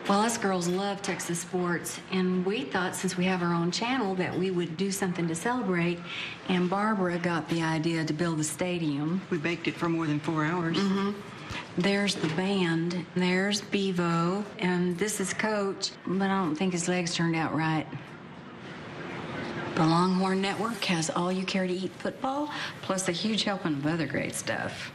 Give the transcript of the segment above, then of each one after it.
Well, us girls love Texas sports, and we thought since we have our own channel that we would do something to celebrate, and Barbara got the idea to build the stadium. We baked it for more than 4 hours. There's the band, there's Bevo, and this is Coach, but I don't think his legs turned out right. The Longhorn Network has all you care to eat football, plus a huge helping of other great stuff.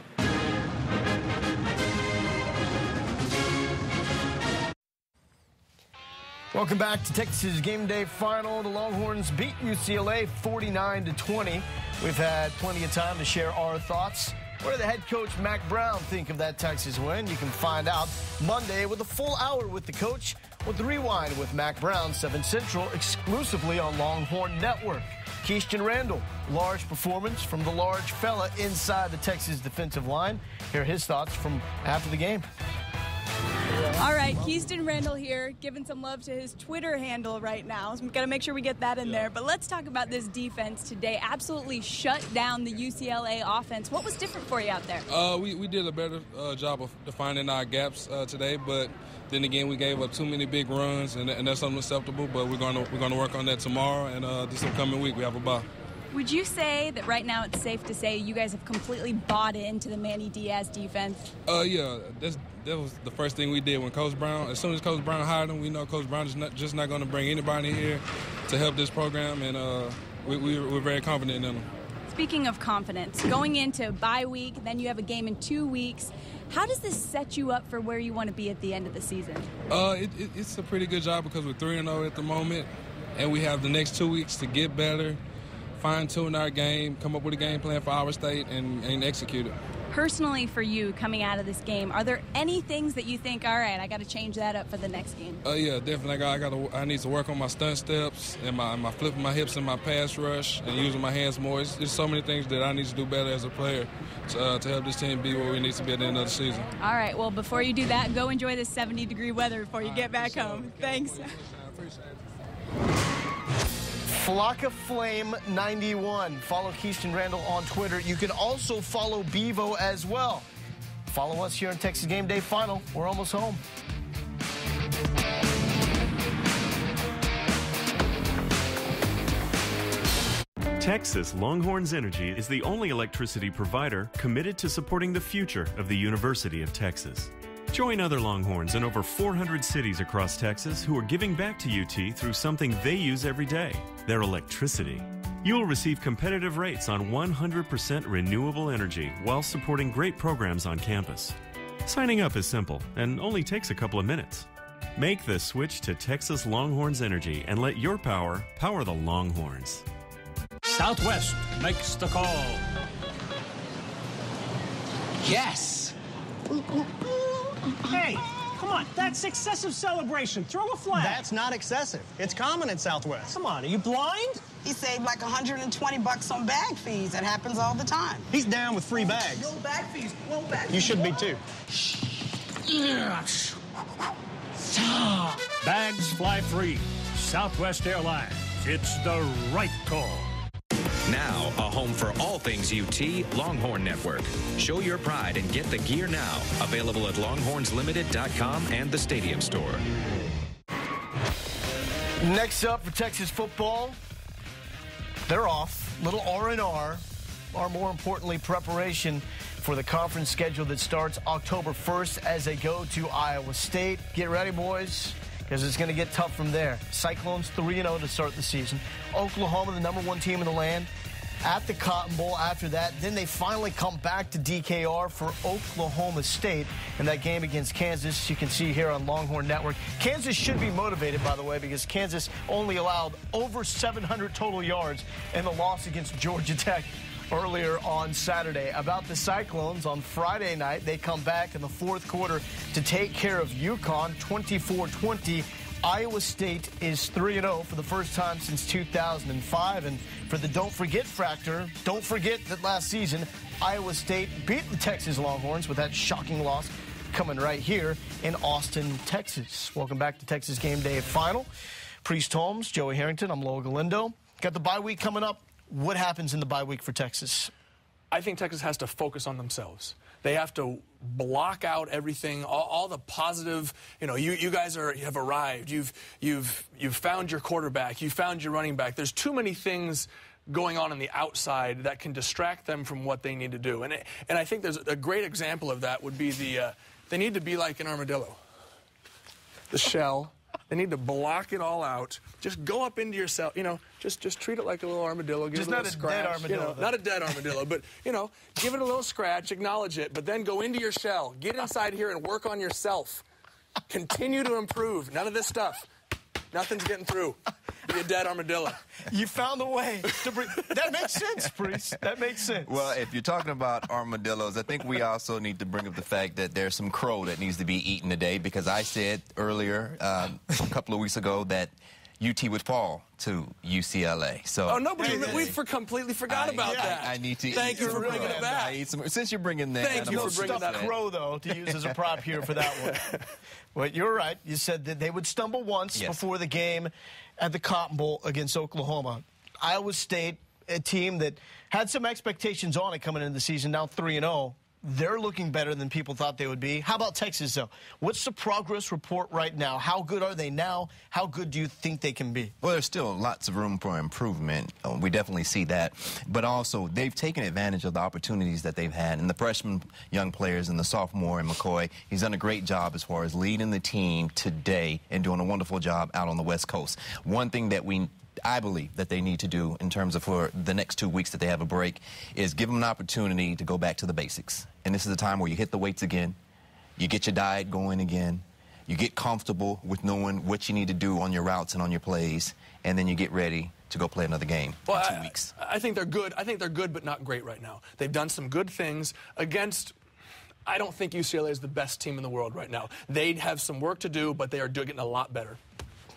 Welcome back to Texas Game Day Final. The Longhorns beat UCLA 49-20. We've had plenty of time to share our thoughts. What did the head coach, Mack Brown, think of that Texas win? You can find out Monday with a full hour with the coach with the Rewind with Mack Brown, 7 Central, exclusively on Longhorn Network. Keyston Randall, large performance from the large fella inside the Texas defensive line. Here are his thoughts from after the game. All right, Keyston Randall here, giving some love to his Twitter handle right now. So we've got to make sure we get that in there. But let's talk about this defense today. Absolutely shut down the UCLA offense. What was different for you out there? We did a better job of defining our gaps today, but then again, we gave up too many big runs, and that's unacceptable. But we're gonna work on that tomorrow, and this upcoming week we have a bye. Would you say that right now it's safe to say you guys have completely bought into the Manny Diaz defense? Yeah, that was the first thing we did when Coach Brown. As soon as Coach Brown hired him, we know Coach Brown is just not going to bring anybody here to help this program, and we're very confident in him. Speaking of confidence, going into bye week, then you have a game in 2 weeks. How does this set you up for where you want to be at the end of the season? It's a pretty good job because we're 3-0 at the moment, and we have the next 2 weeks to get better, fine-tune our game, come up with a game plan for our state, and execute it. Personally, for you, coming out of this game, are there any things that you think, all right, I got to change that up for the next game? Yeah, definitely. I need to work on my stunt steps and my flipping my hips and my pass rush and using my hands more. There's so many things that I need to do better as a player to help this team be where we need to be at the end of the season. All right, well, before you do that, go enjoy this 70-degree weather before you get back home. Thanks. Flocka Flame 91. Follow Keyston Randall on Twitter. You can also follow Bevo as well. Follow us here on Texas Game Day Final. We're almost home. Texas Longhorns Energy is the only electricity provider committed to supporting the future of the University of Texas. Join other Longhorns in over 400 cities across Texas who are giving back to UT through something they use every day, their electricity. You'll receive competitive rates on 100% renewable energy while supporting great programs on campus. Signing up is simple and only takes a couple of minutes. Make the switch to Texas Longhorns Energy and let your power power the Longhorns. Southwest makes the call. Yes! Hey, come on, that's excessive celebration. Throw a flag. That's not excessive. It's common at Southwest. Come on, are you blind? He saved like $120 on bag fees. That happens all the time. He's down with free bags. No bag fees. No bag fees. You should be too. Bags fly free. Southwest Airlines. It's the right call. Now, a home for all things UT, Longhorn Network. Show your pride and get the gear now. Available at longhornslimited.com and the Stadium Store. Next up for Texas football, they're off. Little R&R, or more importantly, preparation for the conference schedule that starts October 1st as they go to Iowa State. Get ready, boys, because it's going to get tough from there. Cyclones 3-0 to start the season. Oklahoma, the #1 team in the land, at the Cotton Bowl after that. Then they finally come back to DKR for Oklahoma State in that game against Kansas. You can see here on Longhorn Network. Kansas should be motivated, by the way, because Kansas only allowed over 700 total yards in the loss against Georgia Tech earlier on Saturday. About the Cyclones, on Friday night, they come back in the fourth quarter to take care of UConn, 24-20. Iowa State is 3-0 for the first time since 2005. And for the don't forget factor, don't forget that last season, Iowa State beat the Texas Longhorns with that shocking loss coming right here in Austin, Texas. Welcome back to Texas Game Day Final. Priest Holmes, Joey Harrington, I'm Loa Galindo. Got the bye week coming up. What happens in the bye week for Texas? I think Texas has to focus on themselves. They have to block out everything, all the positive. You know, you guys have arrived. You've found your quarterback. You found your running back. There's too many things going on the outside that can distract them from what they need to do. And I think there's a great example of that would be they need to be like an armadillo. The shell. They need to block it all out. Just go up into your cell. You know, just treat it like a little armadillo. Give just it a not little a scratch. Dead armadillo. You know, not a dead armadillo, but, you know, give it a little scratch, acknowledge it, but then go into your shell. Get inside here and work on yourself. Continue to improve. None of this stuff. Nothing's getting through. Be a dead armadillo. You found a way to bring... That makes sense, Priest. That makes sense. Well, if you're talking about armadillos, I think we also need to bring up the fact that there's some crow that needs to be eaten today, because I said earlier, a couple of weeks ago, that UT would fall to UCLA. So we completely forgot about that. I need to. Thank you for bringing it back. Since you're bringing that, thank you for bringing that. Crow though to use as a prop here for that one. Well, you're right. You said that they would stumble once before the game at the Cotton Bowl against Oklahoma. Iowa State, a team that had some expectations on it coming into the season, now 3-0. They're looking better than people thought they would be. How about Texas, though? What's the progress report right now? How good are they now? How good do you think they can be? Well, there's still lots of room for improvement. We definitely see that. But also, they've taken advantage of the opportunities that they've had. And the freshman young players and the sophomore and McCoy, he's done a great job as far as leading the team today and doing a wonderful job out on the West Coast. One thing that I believe that they need to do in terms of for the next 2 weeks that they have a break is give them an opportunity to go back to the basics. And this is a time where you hit the weights again, you get your diet going again, you get comfortable with knowing what you need to do on your routes and on your plays, and then you get ready to go play another game in 2 weeks. I think they're good. I think they're good, but not great right now. They've done some good things against... I don't think UCLA is the best team in the world right now. They have some work to do, but they are getting a lot better.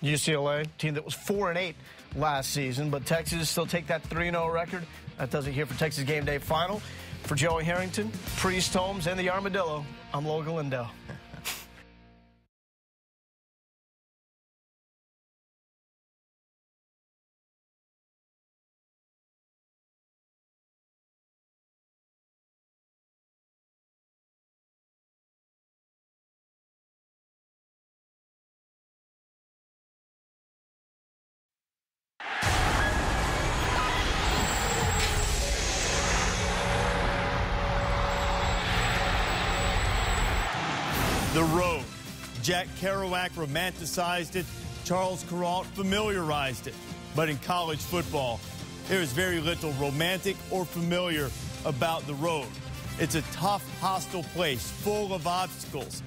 UCLA, team that was 4-8 last season, but Texas still take that 3-0 record. That does it here for Texas Game Day Final. For Joey Harrington, Priest Holmes, and the Armadillo, I'm Logan Lindell. The road. Jack Kerouac romanticized it. Charles Kuralt familiarized it. But in college football, there is very little romantic or familiar about the road. It's a tough, hostile place full of obstacles.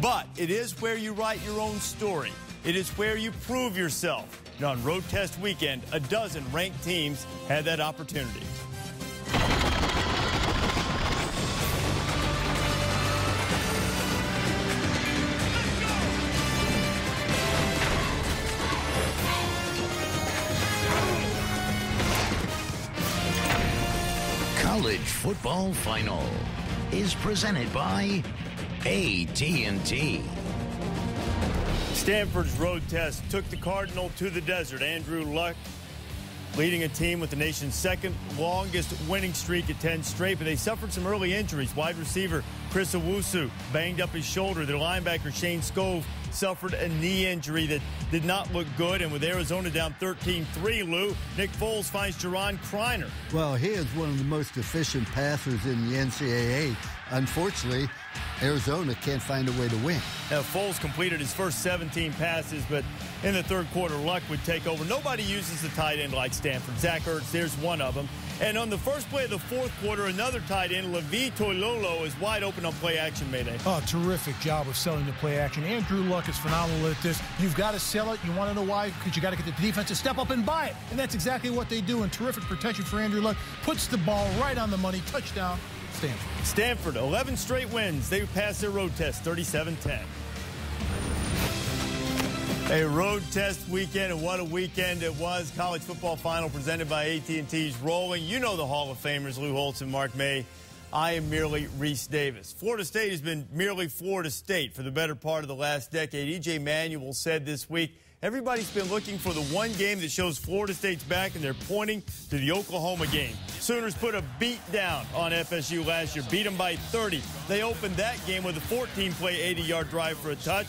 But it is where you write your own story. It is where you prove yourself. And on Road Test Weekend, a dozen ranked teams had that opportunity. College Football Final is presented by AT&T. Stanford's road test took the Cardinal to the desert. Andrew Luck leading a team with the nation's second longest winning streak at 10 straight, but they suffered some early injuries. Wide receiver Chris Owusu banged up his shoulder. Their linebacker Shane Scove suffered a knee injury that did not look good. And with Arizona down 13-3, Lou, Nick Foles finds Jerron Kreiner. Well, he is one of the most efficient passers in the NCAA. Unfortunately, Arizona can't find a way to win. Now, Foles completed his first 17 passes, but in the third quarter, Luck would take over. Nobody uses the tight end like Stanford. Zach Ertz, there's one of them. And on the first play of the fourth quarter, another tight end, Levi Toilolo, is wide open on play action, Mayday. Oh, terrific job of selling the play action. Andrew Luck is phenomenal at this. You've got to sell it. You want to know why? Because you got to get the defense to step up and buy it. And that's exactly what they do. And terrific protection for Andrew Luck. Puts the ball right on the money. Touchdown, Stanford. Stanford, 11 straight wins. They passed their road test, 37-10. A road test weekend, and what a weekend it was. College football final presented by AT&T's rolling. You know the Hall of Famers, Lou Holtz and Mark May. I am merely Reese Davis. Florida State has been merely Florida State for the better part of the last decade. E.J. Manuel said this week, Everybody's been looking for the one game that shows Florida State's back, and they're pointing to the Oklahoma game. Sooners put a beat down on FSU last year, beat them by 30. They opened that game with a 14-play, 80-yard drive for a touch.